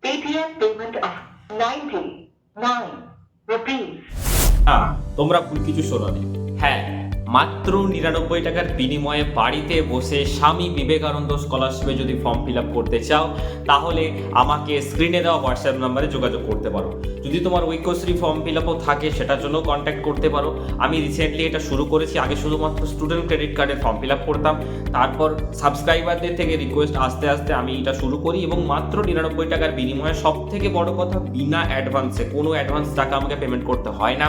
ATM payment of 99 rupees. তোমরা ভুল কিছু শোনোনি। হ্যাঁ, মাত্র 99 টাকার বিনিময়ে বাড়িতে বসে স্বামী বিবেকানন্দ স্কলারশিপে যদি ফর্ম ফিল আপ করতে চাও, তাহলে আমাকে স্ক্রিনে দেওয়া হোয়াটসঅ্যাপ নাম্বারে যোগাযোগ করতে পারো। যদি তোমার ঐক্যশ্রী ফর্ম ফিল আপও থাকে, সেটার জন্য কন্ট্যাক্ট করতে পারো। আমি রিসেন্টলি এটা শুরু করেছি। আগে শুধুমাত্র স্টুডেন্ট ক্রেডিট কার্ডের ফর্ম ফিল আপ করতাম, তারপর সাবস্ক্রাইবারদের থেকে রিকোয়েস্ট আস্তে আস্তে আমি এটা শুরু করি, এবং মাত্র 99 টাকার বিনিময়ে, সব থেকে বড় কথা, বিনা অ্যাডভান্সে, কোনো অ্যাডভান্স টাকা আমাকে পেমেন্ট করতে হয় না।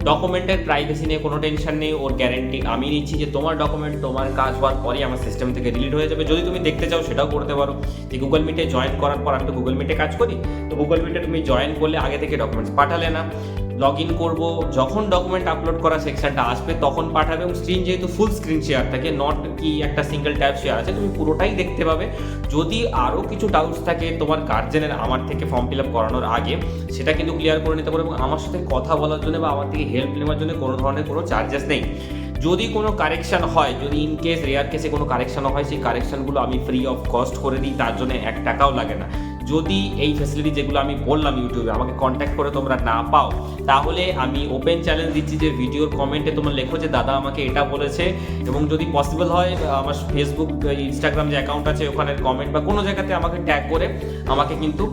ডকুমেন্টের প্রাইভেসি নিয়ে কোনো টেনশন নেই, ওর গ্যারেন্টি আমি নিচ্ছি যে তোমার ডকুমেন্ট তোমার কাজ হওয়ার পরেই আমার সিস্টেম থেকে ডিলিট হয়ে যাবে। যদি তুমি দেখতে চাও সেটাও করতে পারো। যে গুগল মিটে জয়েন করার পর, আমি তো গুগল মিটে কাজ করি, তো গুগল মিটে তুমি জয়েন করলে আগে থেকে ডকুমেন্টস পাঠালে না, লগ ইন করবো, যখন ডকুমেন্ট আপলোড করা সেকশনটা আসবে তখন পাঠাবে। এবং স্ক্রিন যেহেতু ফুল স্ক্রিন শেয়ার থাকে, নট কি একটা সিঙ্গেল ট্যাব শেয়ার আছে, তুমি পুরোটাই দেখতে পাবে। যদি আরও কিছু ডাউটস থাকে তোমার গার্জেনের আমার থেকে ফর্ম ফিল আপ করানোর আগে, সেটা কিন্তু ক্লিয়ার করে নিতে পারো। এবং আমার সাথে কথা বলার জন্য বা আমার থেকে হেল্প নেওয়ার জন্য কোনো ধরনের কোনো চার্জেস নেই। যদি কোনো কারেকশান হয়, যদি ইন কেস রেয়ার কেসে কোনো কারেকশানও হয়, সেই কারেকশানগুলো আমি ফ্রি অফ কস্ট করে দিই, তার জন্য 1 টাকাও লাগে না। যদি এই ফ্যাসিলিটি যেগুলো আমি বললাম ইউটিউবে আমাকে কন্ট্যাক্ট করে তোমরা না পাও, তাহলে আমি ওপেন চ্যালেঞ্জ দিচ্ছি যে ভিডিওর কমেন্টে তোমরা লেখো যে দাদা আমাকে এটা বলেছে। এবং যদি পসিবল হয়, আমার ফেসবুক ইনস্টাগ্রাম যে অ্যাকাউন্ট আছে ওখানে কমেন্ট বা কোনো জায়গাতে আমাকে ট্যাগ করে আমাকে কিন্তু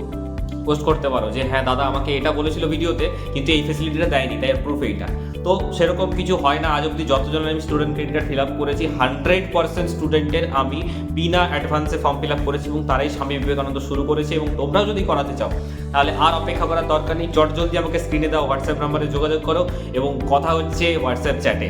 পোস্ট করতে পারো যে হ্যাঁ দাদা আমাকে এটা বলেছিল ভিডিওতে, কিন্তু এই ফেসিলিটিটা দেয়নি, তাই এর প্রুফ এইটা। তো সেরকম কিছু হয় না। আজ অব্দি যতজনের আমি student credit card fill up করেছি, 100% স্টুডেন্টের আমি বিনা অ্যাডভান্সে ফর্ম ফিল আপ করেছি, এবং তারাই স্বামী বিবেকানন্দ শুরু করেছে। এবং তোমরাও যদি করাতে চাও, তাহলে আর অপেক্ষা করার দরকার নেই। জলদি আমাকে স্ক্রিনে দেওয়া হোয়াটসঅ্যাপ নাম্বারে যোগাযোগ করো, এবং কথা হচ্ছে হোয়াটসঅ্যাপ চ্যাটে।